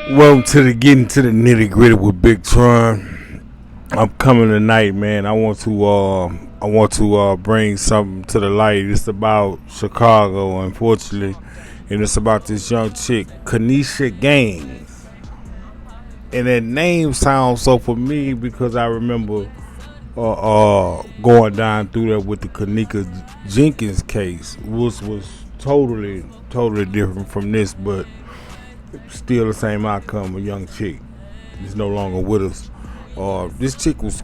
Welcome to the getting to the nitty gritty with Big Tron. I'm coming tonight, man. I want to bring something to the light. It's about Chicago, unfortunately, and it's about this young chick, Kanisha Gaines. And that name sounds so familiar because I remember going down through that with the Kanika Jenkins case, which was totally different from this, but still the same outcome. A young chick is no longer with us. This chick was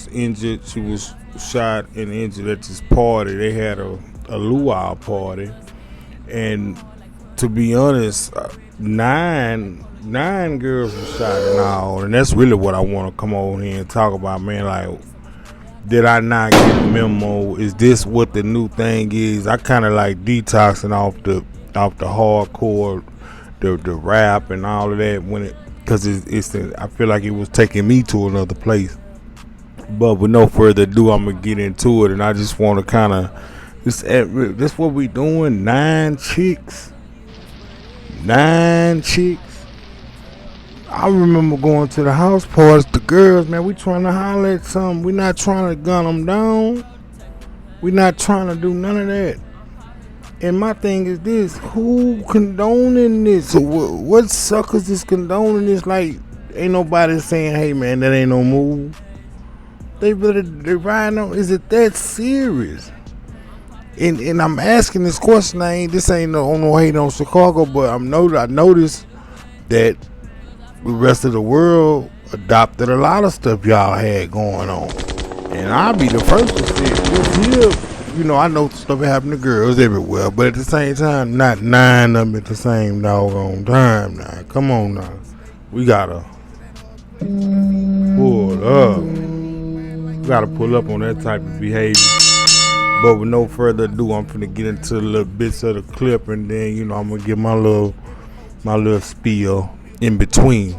injured. She was shot and injured at this party. They had a luau party, and to be honest, nine girls were shot and all, and that's really what I want to come on here and talk about, man. Like, did I not get a memo? Is this what the new thing is? I kind of like detoxing off the hardcore, the rap and all of that when it, because I feel like it was taking me to another place. But with no further ado, I'm gonna get into it, and I just want to kind of this what we doing. Nine chicks. I remember going to the house parties. The girls, man, we trying to holler at something. We not trying to gun them down. We not trying to do none of that. And my thing is this: who condoning this? So what suckers is condoning this? Like, ain't nobody saying, "Hey, man, that ain't no move." They riding on. Is it that serious? And I'm asking this question. This ain't no hate on Chicago, but I noticed that the rest of the world adopted a lot of stuff y'all had going on. And I'll be the first to say this here. I know stuff happened to girls everywhere, but at the same time, not nine of them at the same doggone time now. Come on now. We gotta pull up. We gotta pull up on that type of behavior. But with no further ado, I'm finna get into the little bits of the clip, and then I'm gonna give my little spiel in between.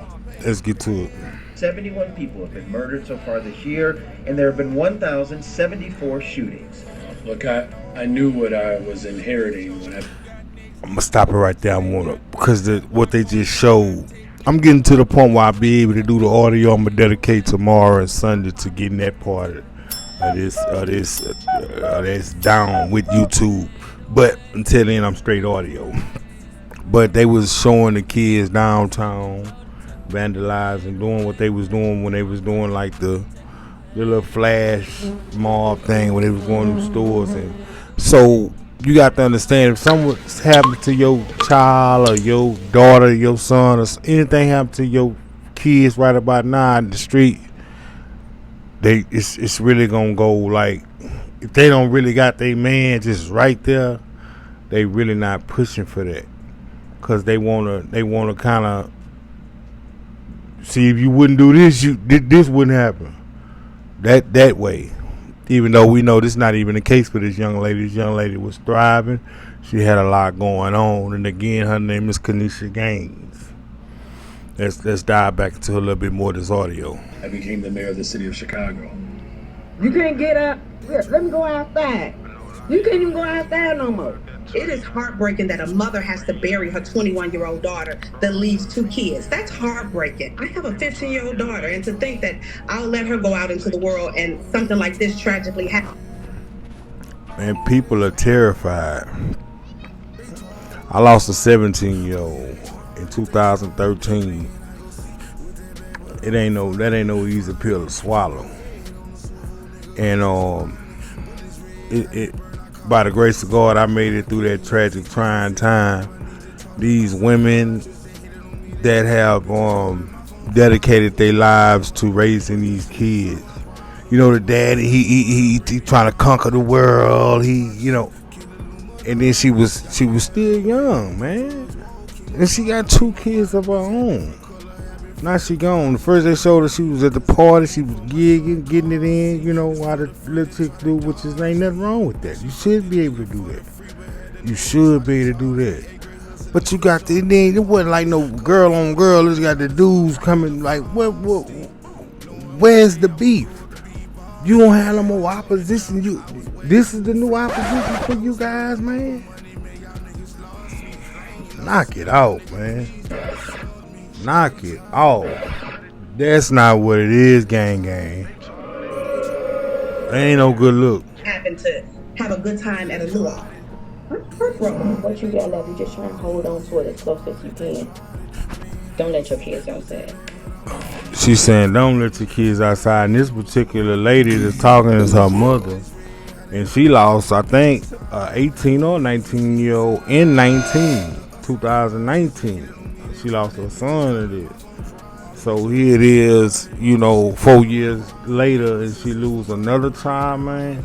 Let's get to it. 71 people have been murdered so far this year, and there have been 1,074 shootings. Look, I knew what I was inheriting when I'm gonna stop it right there. Because what they just showed. I'm getting to the point where I'll be able to do the audio. I'm gonna dedicate tomorrow and Sunday to getting that part of this down with YouTube. But until then, I'm straight audio. But they was showing the kids downtown vandalizing, doing what they was doing when they was doing like the little flash mob thing when they was going to stores. And so you got to understand, if something's happened to your child or your daughter, your son, or anything happened to your kids right about now in the street, it's really gonna go like, if they don't really got their man just right there, they really not pushing for that, because they wanna kind of see, if you wouldn't do this, this wouldn't happen that way. Even though we know this is not even the case for this young lady. This young lady was thriving. She had a lot going on, and again, her name is Kanisha Gaines. Let's dive back into a little bit more of this audio. I became the mayor of the city of Chicago. You can't get up. Here, let me go outside. You can't even go outside no more. It is heartbreaking that a mother has to bury her 21-year-old daughter that leaves 2 kids. That's heartbreaking. I have a 15-year-old daughter, and to think that I'll let her go out into the world and something like this tragically happen. And people are terrified. I lost a 17-year-old in 2013. That ain't no easy pill to swallow. And it by the grace of God, I made it through that tragic, trying time. These women that have dedicated their lives to raising these kids. The daddy, he trying to conquer the world. And then she was still young, man. And she got 2 kids of her own. Now she gone. The first they showed her, she was at the party. She was gigging, getting it in. How the little chicks do, which is ain't nothing wrong with that. You should be able to do that. You should be able to do that. But you got the, then it wasn't like no girl on girl. It's got the dudes coming like, where's the beef? You don't have no more opposition. This is the new opposition for you guys, man. Knock it out, man. Knock it off. That's not what it is, gang. Ain't no good look. Happen to have a good time at a luau. I'm heartbroken. What you got left, you just try and hold on to it as close as you can. Don't let your kids outside. She's saying don't let your kids outside. And this particular lady that's talking is her mother. And she lost, I think, 18 or 19-year-old in 2019. She lost her son to this. So here it is, 4 years later, and she lose another child, man.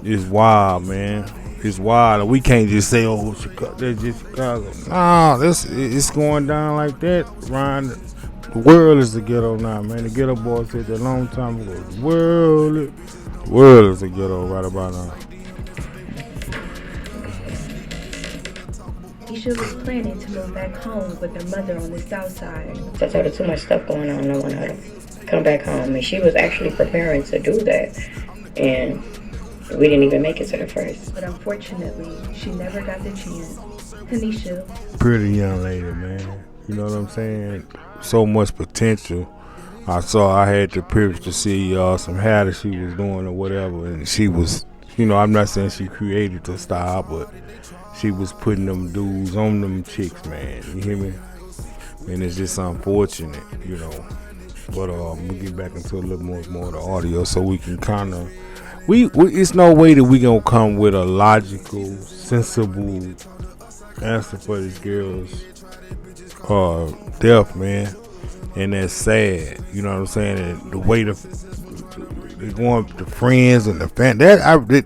It's wild, man. It's wild. We can't just say, oh, Chicago, that's just Chicago. Nah, it's going down like that. Ryan, the world is the ghetto now, man. The ghetto boy said that a long time ago. The world is the ghetto right about now. Keisha was planning to move back home with her mother on the south side. I told her too much stuff going on. I want her to come back home. And she was actually preparing to do that. And we didn't even make it to the first. But unfortunately, she never got the chance. Tanisha. Pretty young lady, man. You know what I'm saying? So much potential. I had the privilege to see some hair that she was doing or whatever. And she was, I'm not saying she created the style, but she was putting them dudes on them chicks, man. You hear me? And it's just unfortunate, But we'll get back into a little more of the audio so we can kind of... it's no way that we gonna come with a logical, sensible answer for this girl's death, man. And that's sad, you know what I'm saying? And the way they're going, the friends and the family, that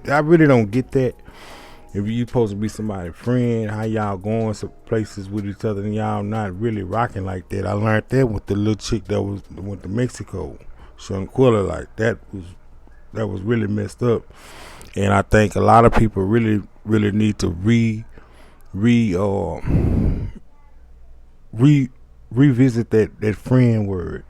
I really don't get that. If you supposed to be somebody's friend, how y'all going some places with each other and y'all not really rocking like that. I learned that with the little chick that went to Mexico, Shanquilla, like that was really messed up. And I think a lot of people really need to revisit that friend word.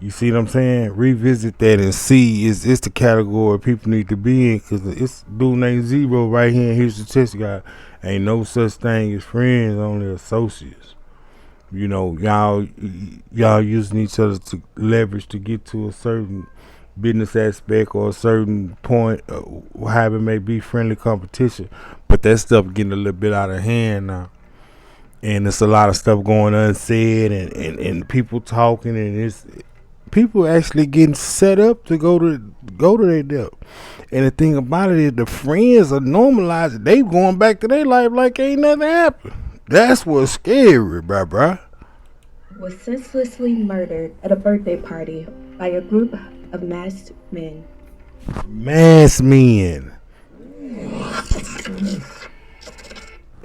You see what I'm saying? Revisit that and see it's the category people need to be in, because it's dude named Zero right here in Houston, Texas. Guy, ain't no such thing as friends, only associates. Y'all using each other to leverage to get to a certain business aspect or a certain point, however it may be, friendly competition. But that stuff getting a little bit out of hand now. And there's a lot of stuff going unsaid and people talking, and it's people actually getting set up to go to their death. And the thing about it is the friends are normalizing. They going back to their life like ain't nothing happened. That's what's scary, bruh. Was senselessly murdered at a birthday party by a group of masked men. Masked men.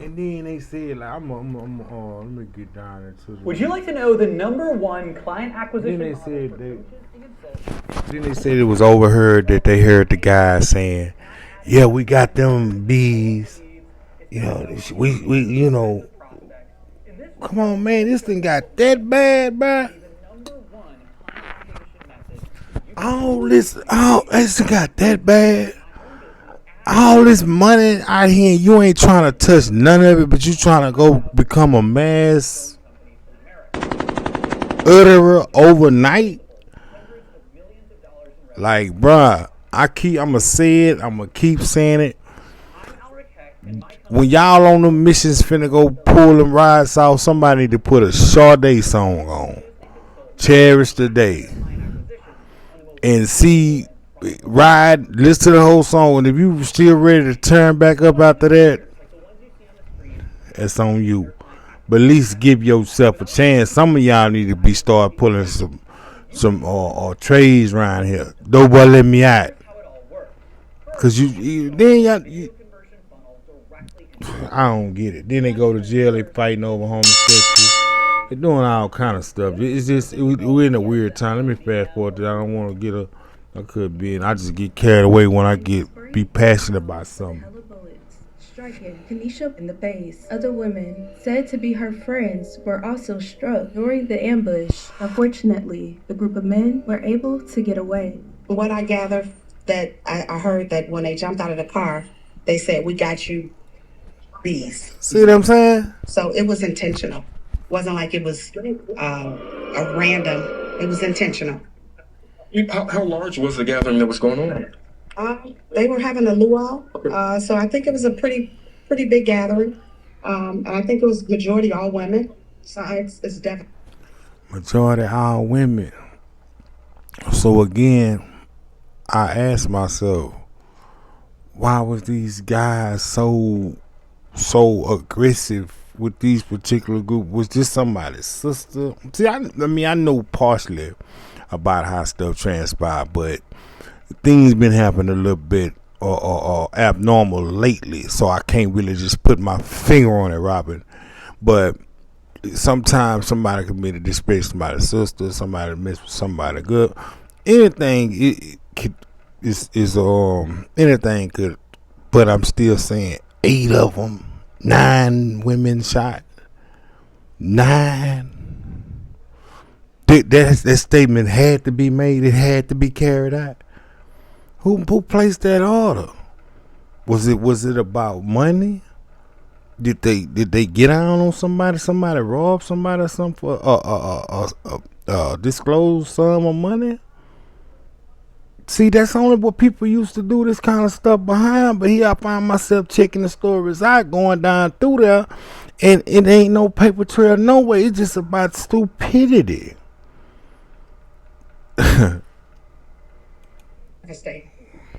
And then they said, like, let me get down into the... Would you like to know the #1 client acquisition? Then they said it was overheard that they heard the guy saying, yeah, we got them bees. We come on, man, this thing got that bad, bruh. This thing got that bad. All this money out here, you ain't trying to touch none of it, but you trying to go become a mass utterer overnight. Like, bruh, I'ma say it, I'ma keep saying it. When y'all on them missions finna go pull them rides off, somebody need to put a Sade song on. Cherish the Day. And see, listen to the whole song, and if you still ready to turn back up after that, that's on you. But at least give yourself a chance. Some of y'all need to start pulling some trades around here. Don't let me out, cause you I don't get it. Then they go to jail. They fighting over homosexuals. They're doing all kind of stuff. It's just we're in a weird time. Let me fast forward to that. I don't want to get I could be, and I just get carried away when I be passionate about something. Striking Tanisha in the face. Other women, said to be her friends, were also struck during the ambush. Unfortunately, the group of men were able to get away. What I gather, that I heard that when they jumped out of the car, they said, "We got you." bees. See what I'm saying? So it was intentional. Wasn't like it was a random. It was intentional. How large was the gathering that was going on? They were having a luau, so I think it was a pretty big gathering, and I think it was majority all women. So it's definitely Majority all women. So again, I asked myself, why was these guys so aggressive with these particular group? Was this somebody's sister? See, I mean, I know partially about how stuff transpired, but things been happening a little bit or abnormal lately, so I can't really just put my finger on it, Robin. But sometimes somebody can be to disrespect somebody's sister, somebody miss somebody good. Anything anything could, but I'm still saying 8 of them, 9 women shot, 9. That statement had to be made. It had to be carried out. Who placed that order? Was it about money? Did they get down on somebody? Somebody robbed somebody or something? Disclose some of money? See, that's only what people used to do this kind of stuff behind. But here I find myself checking the stories out, going down through there, and it ain't no paper trail no way. It's just about stupidity.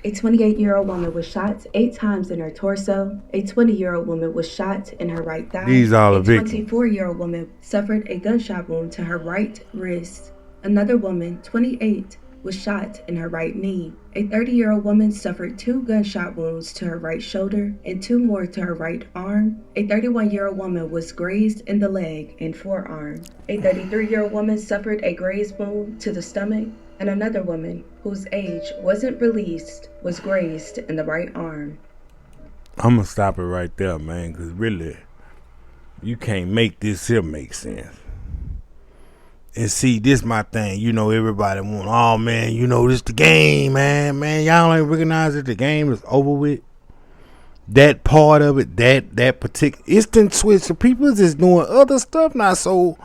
A 28-year-old woman was shot 8 times in her torso. A 20-year-old woman was shot in her right thigh. These are the victims. A 24-year-old woman suffered a gunshot wound to her right wrist. Another woman, 28, was shot in her right knee. A 30-year-old woman suffered 2 gunshot wounds to her right shoulder and 2 more to her right arm. A 31-year-old woman was grazed in the leg and forearm. A 33-year-old woman suffered a grazed wound to the stomach, and another woman, whose age wasn't released, was grazed in the right arm. I'm gonna stop it right there, man, because really, you can't make this here make sense. And see, this my thing. You know, everybody want, oh man, you know, this the game, man. Man, y'all ain't recognize that the game is over with. That part of it, that particular instant switch. So people is just doing other stuff now. So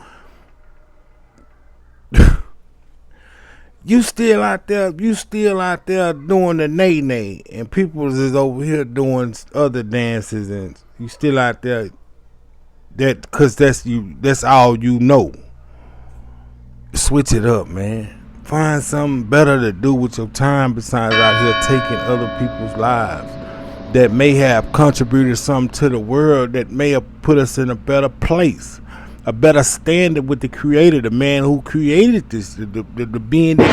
you still out there doing the nay, and people is over here doing other dances, and you still out there. That, cause that's all you know. Switch it up, man. Find something better to do with your time besides out here taking other people's lives that may have contributed something to the world, that may have put us in a better place, a better standard with the creator, the man who created this, the being that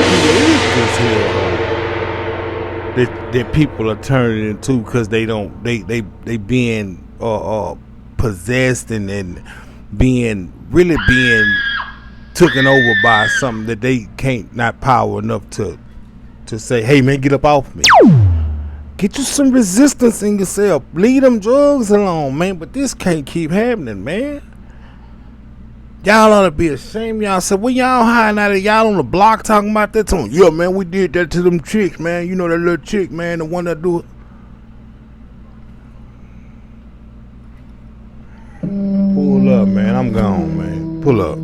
created this here, that people are turning into because they being possessed and being taken over by something that they can't, not power enough to say, hey man, get up off me. Get you some resistance in yourself. Leave them drugs alone, man. But this can't keep happening, man. Y'all ought to be ashamed of y'all. So when y'all hiding out of y'all on the block talking about that tone, yeah man, we did that to them chicks, man. You know that little chick, man, the one that do it. Pull up, man. I'm gone, man. Pull up.